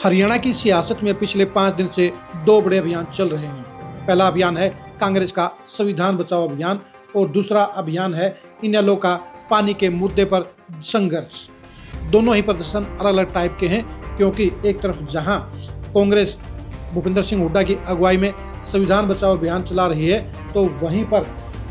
हरियाणा की सियासत में पिछले 5 दिन से 2 बड़े अभियान चल रहे हैं। पहला अभियान है कांग्रेस का संविधान बचाओ अभियान और दूसरा अभियान है इनेलो का पानी के मुद्दे पर संघर्ष। दोनों ही प्रदर्शन अलग अलग टाइप के हैं, क्योंकि एक तरफ जहां कांग्रेस भूपेंद्र सिंह हुड्डा की अगुवाई में संविधान बचाओ अभियान चला रही है, तो वहीं पर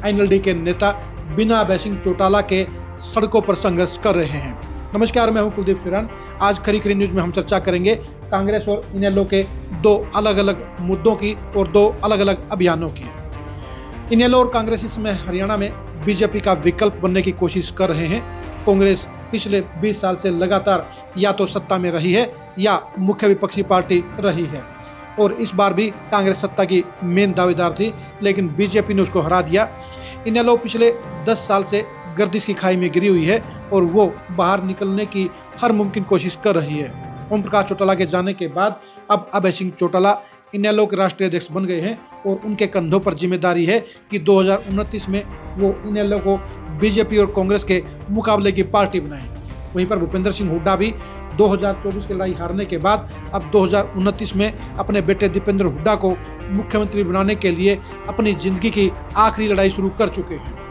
एनएलडी के नेता बिना अभय सिंह चौटाला के सड़कों पर संघर्ष कर रहे हैं। नमस्कार, मैं हूं कुलदीप सिरान। आज खरी न्यूज में हम चर्चा करेंगे कांग्रेस और इनेलो के 2 अलग अलग मुद्दों की और 2 अलग अलग अभियानों की। इनेलो और कांग्रेस इस समय हरियाणा में बीजेपी का विकल्प बनने की कोशिश कर रहे हैं। कांग्रेस पिछले 20 साल से लगातार या तो सत्ता में रही है या मुख्य विपक्षी पार्टी रही है, और इस बार भी कांग्रेस सत्ता की मेन दावेदार थी, लेकिन बीजेपी ने उसको हरा दिया। इनेलो पिछले 10 साल से गर्दिश की खाई में गिरी हुई है और वो बाहर निकलने की हर मुमकिन कोशिश कर रही है। ओम प्रकाश चौटाला के जाने के बाद अब अभय सिंह चौटाला इनेलो के राष्ट्रीय अध्यक्ष बन गए हैं और उनके कंधों पर जिम्मेदारी है कि 2029 में वो इनेलो को बीजेपी और कांग्रेस के मुकाबले की पार्टी बनाएं। वहीं पर भूपेंद्र सिंह हुड्डा भी 2024 की लड़ाई हारने के बाद अब 2029 में अपने बेटे दीपेंद्र हुड्डा को मुख्यमंत्री बनाने के लिए अपनी जिंदगी की आखिरी लड़ाई शुरू कर चुके हैं।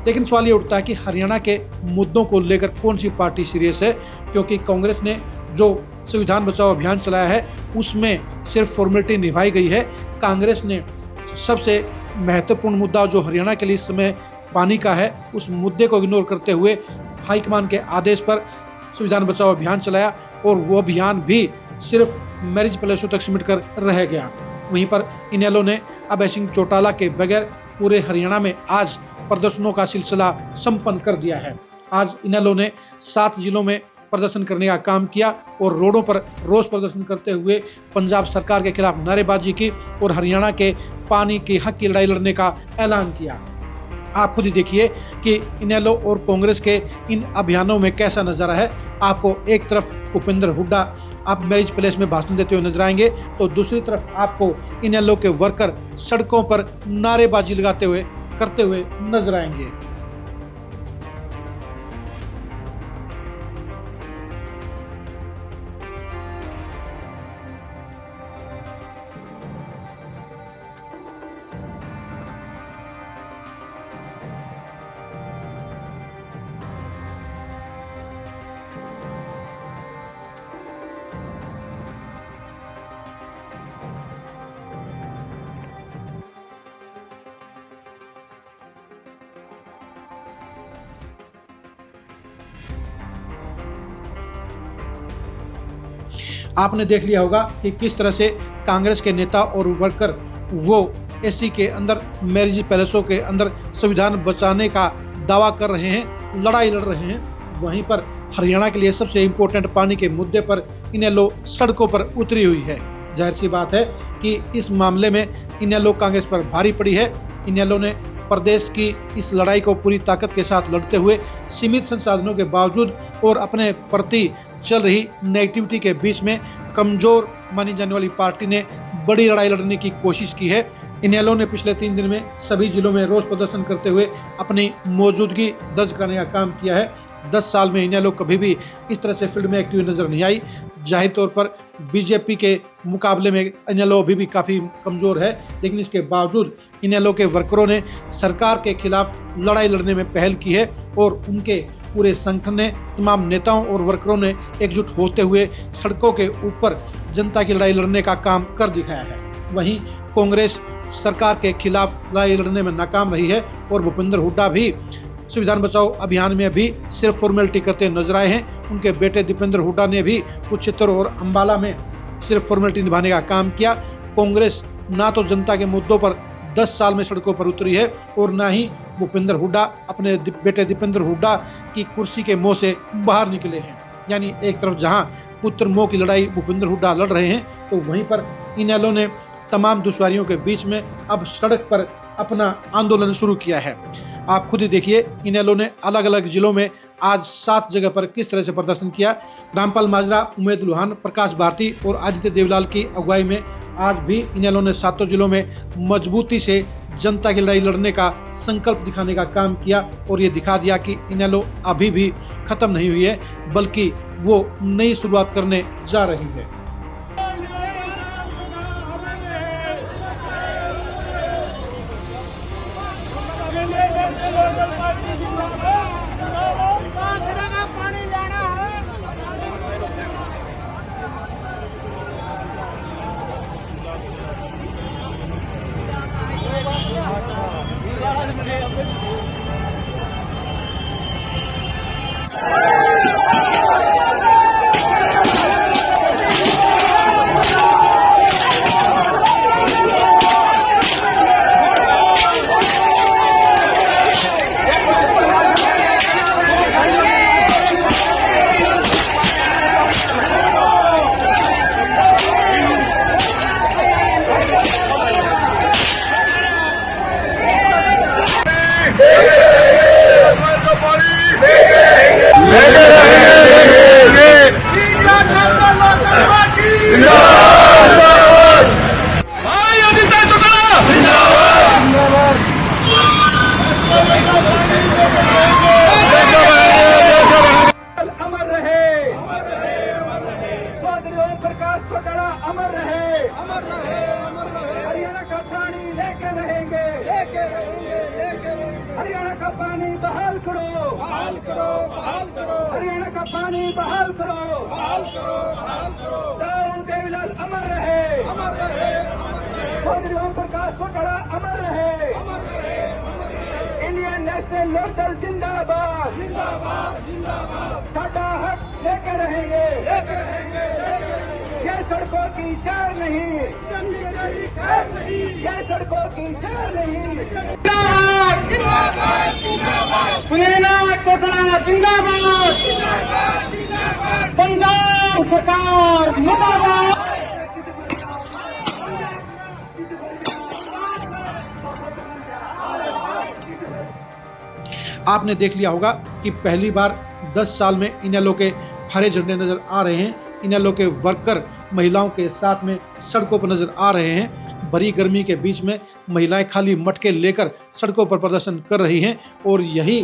लेकिन सवाल ये उठता है कि हरियाणा के मुद्दों को लेकर कौन सी पार्टी सीरियस है, क्योंकि कांग्रेस ने जो संविधान बचाओ अभियान चलाया है उसमें सिर्फ फॉर्मेलिटी निभाई गई है। कांग्रेस ने सबसे महत्वपूर्ण मुद्दा जो हरियाणा के लिए इस समय पानी का है, उस मुद्दे को इग्नोर करते हुए हाईकमान के आदेश पर संविधान बचाओ अभियान चलाया, और वो अभियान भी सिर्फ मैरिज पैलेसों तक सिमट कर रह गया। वहीं पर इनेलो ने अभय सिंह चौटाला के बगैर पूरे हरियाणा में आज प्रदर्शनों का सिलसिला संपन्न कर दिया है। आज इनेलो ने 7 जिलों में प्रदर्शन करने का काम किया और रोडों पर रोष प्रदर्शन करते हुए पंजाब सरकार के खिलाफ नारेबाजी की और हरियाणा के पानी के हक की लड़ाई लड़ने का ऐलान किया। आप खुद ही देखिए कि इनेलो और कांग्रेस के इन अभियानों में कैसा नजारा है। आपको एक तरफ भूपेंद्र हुड्डा आप मैरिज पैलेस में भाषण देते हुए नजर आएंगे, तो दूसरी तरफ आपको इनेलो के वर्कर सड़कों पर नारेबाजी लगाते हुए करते हुए नजर आएंगे। आपने देख लिया होगा कि किस तरह से कांग्रेस के नेता और वर्कर वो एससी के अंदर मैरिज पैलेसों के अंदर संविधान बचाने का दावा कर रहे हैं, लड़ाई लड़ रहे हैं। वहीं पर हरियाणा के लिए सबसे इम्पोर्टेंट पानी के मुद्दे पर इनेलो सड़कों पर उतरी हुई है। जाहिर सी बात है कि इस मामले में इनेलो कांग्रेस पर भारी पड़ी है। इनेलो ने प्रदेश की इस लड़ाई को पूरी ताकत के साथ लड़ते हुए सीमित संसाधनों के बावजूद और अपने प्रति चल रही नेगेटिविटी के बीच में कमजोर मानी जाने वाली पार्टी ने बड़ी लड़ाई लड़ने की कोशिश की है। इनेलो ने पिछले 3 दिन में सभी जिलों में रोष प्रदर्शन करते हुए अपनी मौजूदगी दर्ज कराने का काम किया है। 10 साल में इनेलो कभी भी इस तरह से फील्ड में एक्टिव नजर नहीं आई। जाहिर तौर पर बीजेपी के मुकाबले में इनेलो अभी भी काफ़ी कमज़ोर है, लेकिन इसके बावजूद इनेलो के वर्करों ने सरकार के खिलाफ लड़ाई लड़ने में पहल की है और उनके पूरे संगठन ने, तमाम नेताओं और वर्करों ने एकजुट होते हुए सड़कों के ऊपर जनता की लड़ाई लड़ने का काम कर दिखाया है। वहीं कांग्रेस सरकार के खिलाफ लड़ाई लड़ने में नाकाम रही है और भूपेंद्र हुड्डा भी संविधान बचाओ अभियान में भी सिर्फ फॉर्मेलिटी करते नजर आए हैं। उनके बेटे दीपेंद्र हुड्डा ने भी कुरुक्षेत्र और अंबाला में सिर्फ फॉर्मेलिटी निभाने का काम किया। कांग्रेस ना तो जनता के मुद्दों पर 10 साल में सड़कों पर उतरी है और ना ही भूपेंद्र हुड्डा अपने बेटे दीपेंद्र हुड्डा की कुर्सी के मोह से बाहर निकले हैं। यानी एक तरफ जहां पुत्र मोह की लड़ाई भूपेंद्र हुड्डा लड़ रहे हैं, तो वहीं पर इनेलो ने तमाम दुश्वारियों के बीच में अब सड़क पर अपना आंदोलन शुरू किया है। आप खुद ही देखिए, इनेलो ने अलग अलग जिलों में आज 7 जगह पर किस तरह से प्रदर्शन किया। रामपाल माजरा, उमेद लुहान, प्रकाश भारती और आदित्य देवलाल की अगुवाई में आज भी इनेलो ने 7 जिलों में मजबूती से जनता की लड़ाई लड़ने का संकल्प दिखाने का काम किया और ये दिखा दिया कि इनेलो अभी भी खत्म नहीं हुई है, बल्कि वो नई शुरुआत करने जा रही है। अमर रहे, चौधरी ओम प्रकाश चौटाला अमर रहे, हरियाणा का पानी लेके रहेंगे, हरियाणा का पानी बहाल करो, हरियाणा का पानी बहाल करो, राहुल देवीलाल अमर रहे, चौधरी ओम प्रकाश चौटाला अमर रहे, इंडियन नेशनल लोकदल जिंदाबाद, साडा हक लेकर रहेंगे, ये सड़कों की शहर नहीं, ये सड़कों की शहर नहीं। सुनेना चौटाला जिंदाबाद, पंजाब सरकार मुर्दाबाद। आपने देख लिया होगा कि पहली बार 10 साल में इनेलो के हरे झंडे नजर आ रहे हैं। इनेलो के वर्कर महिलाओं के साथ में सड़कों पर नजर आ रहे हैं। भरी गर्मी के बीच में महिलाएं खाली मटके लेकर सड़कों पर प्रदर्शन कर रही हैं और यही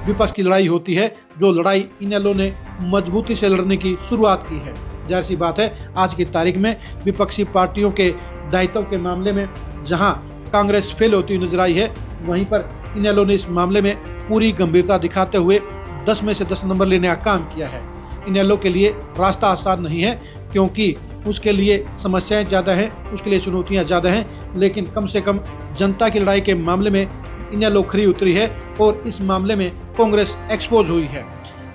विपक्ष की लड़ाई होती है, जो लड़ाई इनेलो ने मजबूती से लड़ने की शुरुआत की है। जाहिर सी बात है, आज की तारीख में विपक्षी पार्टियों के दायित्व के मामले में जहां कांग्रेस फेल होती हुई नजर आई है, वहीं पर इनेलो ने इस मामले में पूरी गंभीरता दिखाते हुए 10 में से 10 नंबर लेने का काम किया है। इनेलो के लिए रास्ता आसान नहीं है, क्योंकि उसके लिए समस्याएं ज़्यादा हैं, उसके लिए चुनौतियां ज़्यादा हैं, लेकिन कम से कम जनता की लड़ाई के मामले में इनेलो खरी उतरी है और इस मामले में कांग्रेस एक्सपोज हुई है।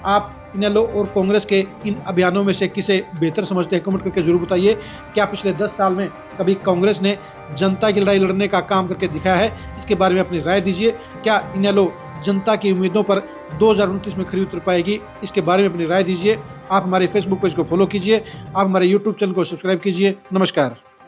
आप इनेलो और कांग्रेस के इन अभियानों में से किसे बेहतर समझते हैं, कमेंट करके जरूर बताइए। क्या पिछले 10 साल में कभी कांग्रेस ने जनता की लड़ाई लड़ने का काम करके दिखाया है? इसके बारे में अपनी राय दीजिए। क्या इनेलो जनता की उम्मीदों पर 2029 में खरी उतर पाएगी? इसके बारे में अपनी राय दीजिए। आप हमारे फेसबुक पेज को फॉलो कीजिए, आप हमारे यूट्यूब चैनल को सब्सक्राइब कीजिए। नमस्कार।